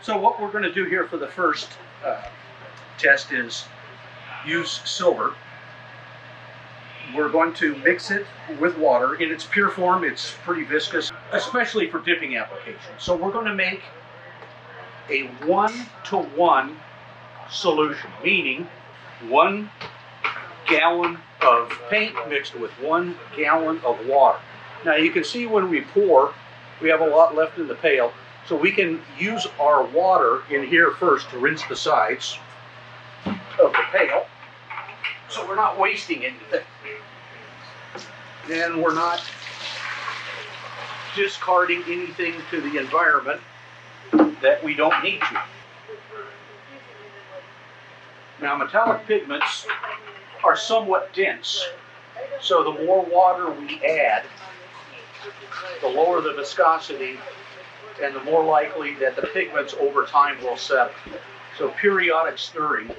So what we're going to do here for the first test is use silver. We're going to mix it with water. In its pure form, it's pretty viscous, especially for dipping applications. So we're going to make a 1-to-1 solution, meaning 1 gallon of paint mixed with 1 gallon of water. Now you can see when we pour, we have a lot left in the pail, so we can use our water in here first to rinse the sides of the pail, so we're not wasting anything. And we're not discarding anything to the environment that we don't need to. Now, metallic pigments are somewhat dense, so the more water we add, the lower the viscosity and the more likely that the pigments over time will settle. So periodic stirring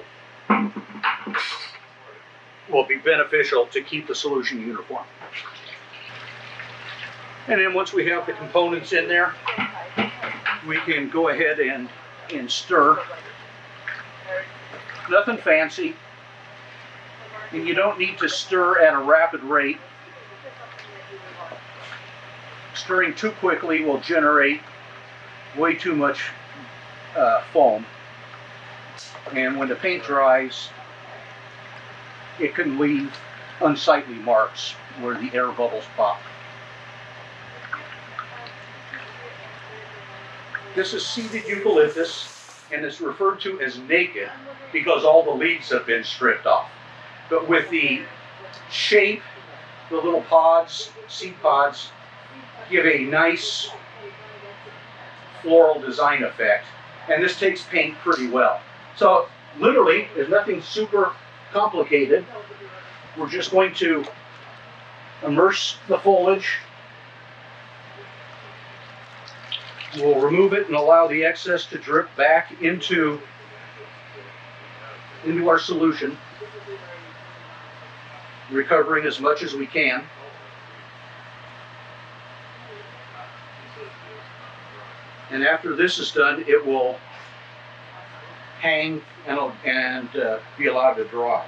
will be beneficial to keep the solution uniform. And then once we have the components in there, we can go ahead and stir. Nothing fancy. And you don't need to stir at a rapid rate. Stirring too quickly will generate way too much foam. And when the paint dries, it can leave unsightly marks where the air bubbles pop. This is seeded eucalyptus, and it's referred to as naked because all the leaves have been stripped off. But with the shape, the little pods, seed pods, give a nice floral design effect, and this takes paint pretty well. So literally, there's nothing super complicated. We're just going to immerse the foliage. We'll remove it and allow the excess to drip back into our solution, recovering as much as we can. And after this is done, it will hang and be allowed to dry.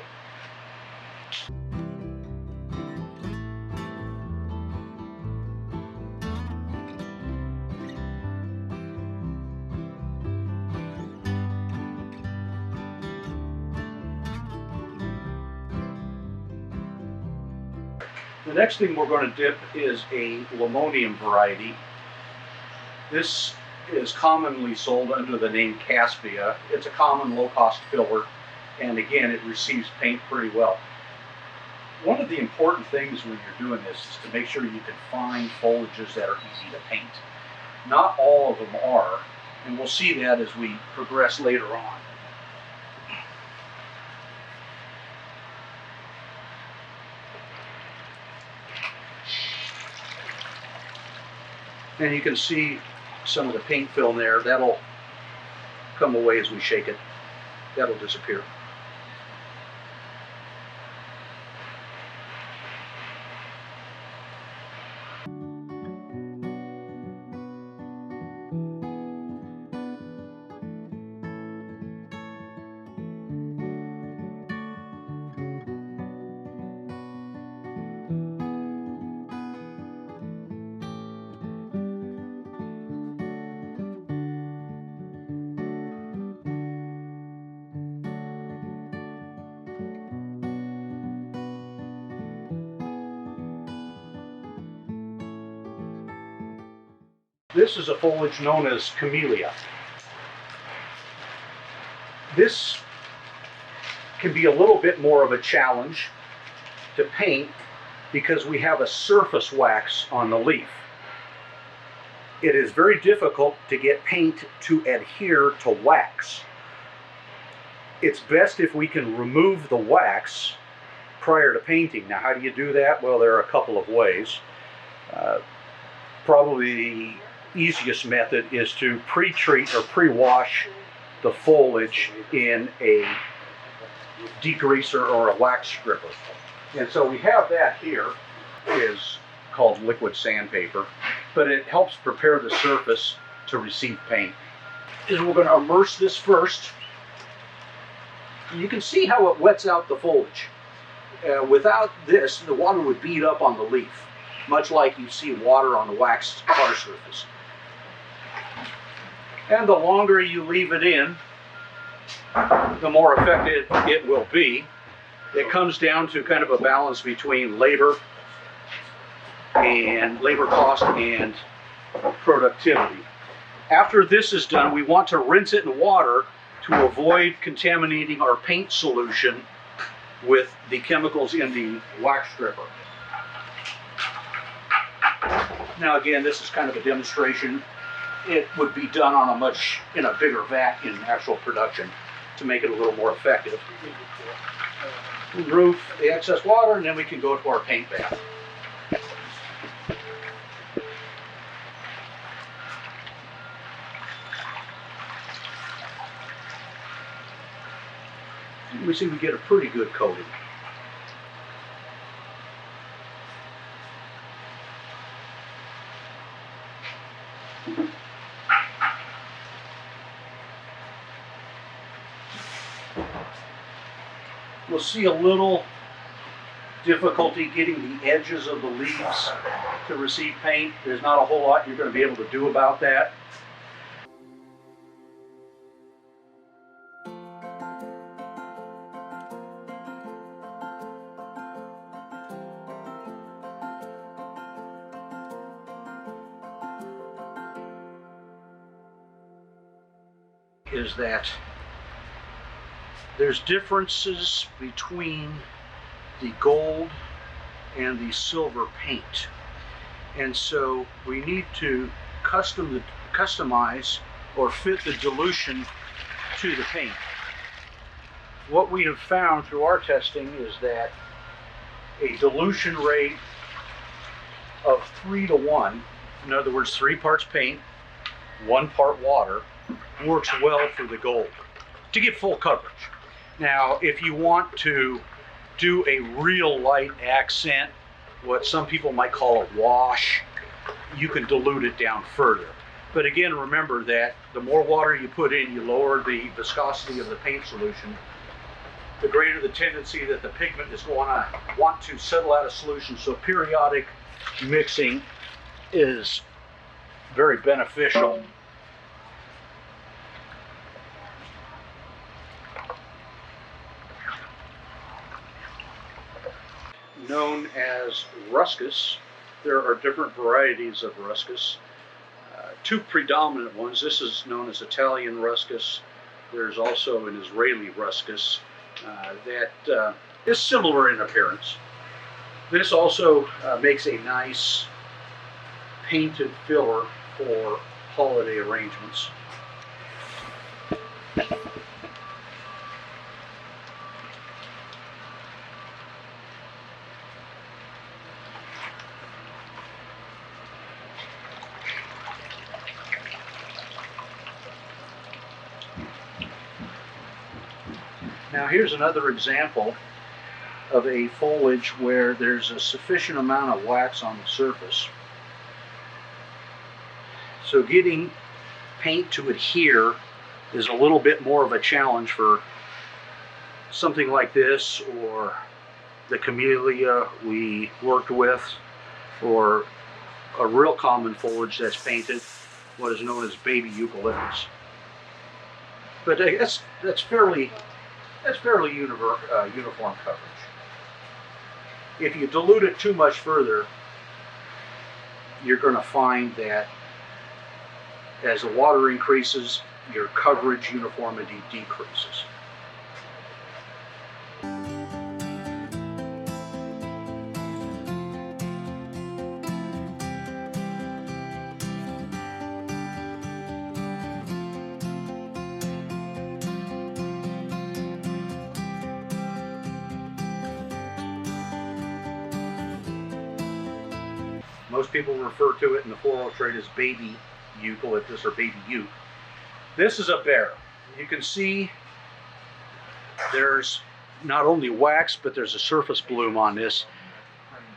The next thing we're going to dip is a limonium variety. This is commonly sold under the name Caspia. It's a common low-cost filler, and again, it receives paint pretty well. One of the important things when you're doing this is to make sure you can find foliages that are easy to paint. Not all of them are, and we'll see that as we progress later on. And you can see some of the paint film there. That'll come away as we shake it. That'll disappear. This is a foliage known as Camellia. This can be a little bit more of a challenge to paint because we have a surface wax on the leaf. It is very difficult to get paint to adhere to wax. It's best if we can remove the wax prior to painting. Now, how do you do that? Well, there are a couple of ways. Probably the easiest method is to pre-treat or pre-wash the foliage in a degreaser or a wax stripper. And so we have that here. It is called liquid sandpaper, but it helps prepare the surface to receive paint. is we're going to immerse this first. And you can see how it wets out the foliage. Without this, the water would beat up on the leaf, much like you see water on the waxed car surface. And the longer you leave it in, the more effective it will be. It comes down to kind of a balance between labor cost and productivity. After this is done, we want to rinse it in water to avoid contaminating our paint solution with the chemicals in the wax stripper. Now again, this is kind of a demonstration. It would be done on in a bigger vat in actual production to make it a little more effective. Remove the excess water, and then we can go to our paint bath. We see we get a pretty good coating. We'll see a little difficulty getting the edges of the leaves to receive paint. There's not a whole lot you're going to be able to do about that. Is that there's differences between the gold and the silver paint, and so we need to customize or fit the dilution to the paint. What we have found through our testing is that a dilution rate of 3:1, in other words 3 parts paint, 1 part water, works well for the gold to get full coverage. Now, if you want to do a real light accent, what some people might call a wash, you can dilute it down further. But again, remember that the more water you put in, you lower the viscosity of the paint solution, the greater the tendency that the pigment is going to want to settle out of solution. So periodic mixing is very beneficial. Known as Ruscus. There are different varieties of Ruscus. 2 predominant ones. This is known as Italian Ruscus. There's also an Israeli Ruscus that is similar in appearance. This also makes a nice painted filler for holiday arrangements. Now here's another example of a foliage where there's a sufficient amount of wax on the surface. So getting paint to adhere is a little bit more of a challenge for something like this, or the Camellia we worked with, or a real common foliage that's painted, what is known as baby eucalyptus. But that's fairly uniform coverage. If you dilute it too much further, you're going to find that as the water increases, your coverage uniformity decreases. Most people refer to it in the floral trade as baby eucalyptus or baby yew. This is a bear. You can see there's not only wax, but there's a surface bloom on this.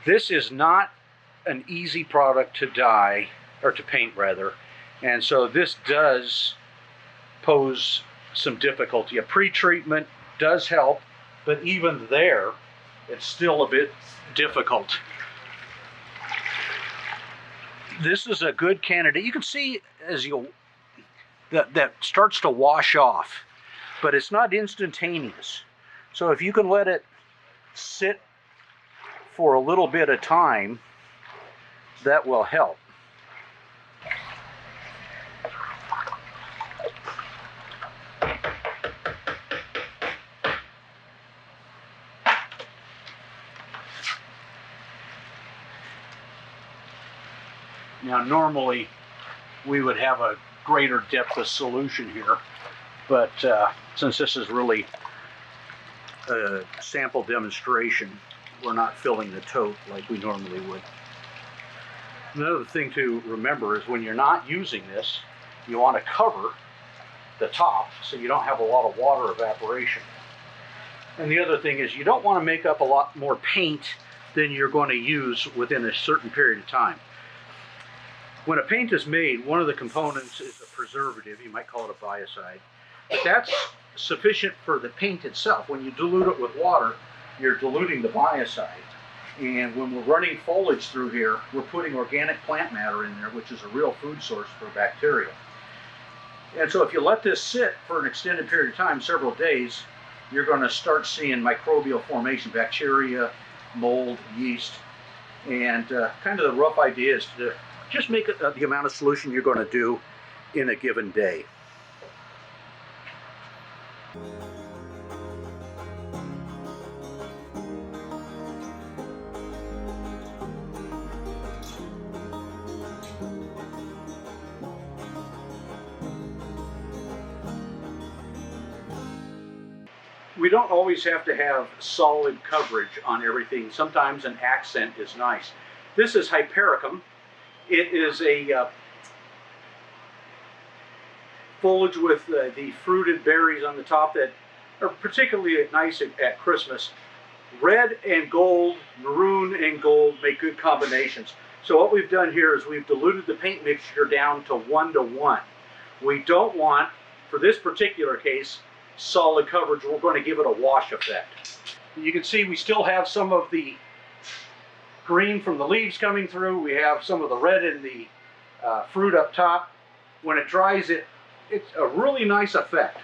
This is not an easy product to dye, or to paint rather, and so this does pose some difficulty. A pre-treatment does help, but even there, it's still a bit difficult. This is a good candidate. You can see as that starts to wash off, but it's not instantaneous. So if you can let it sit for a little bit of time, that will help. Now normally we would have a greater depth of solution here, but since this is really a sample demonstration, we're not filling the tote like we normally would. Another thing to remember is when you're not using this, you want to cover the top so you don't have a lot of water evaporation. And the other thing is you don't want to make up a lot more paint than you're going to use within a certain period of time. When a paint is made, one of the components is a preservative. You might call it a biocide, but that's sufficient for the paint itself. When you dilute it with water, you're diluting the biocide. And when we're running foliage through here, we're putting organic plant matter in there, which is a real food source for bacteria. And so if you let this sit for an extended period of time, several days, you're going to start seeing microbial formation, bacteria, mold, yeast. And kind of the rough idea is to just make it the amount of solution you're going to do in a given day. We don't always have to have solid coverage on everything. Sometimes an accent is nice. This is Hypericum. It is a foliage with the fruited berries on the top that are particularly nice at Christmas. Red and gold, maroon and gold make good combinations. So what we've done here is we've diluted the paint mixture down to 1:1. We don't want, for this particular case, solid coverage. We're going to give it a wash effect. You can see we still have some of the green from the leaves coming through. We have some of the red in the fruit up top. When it dries, it's a really nice effect.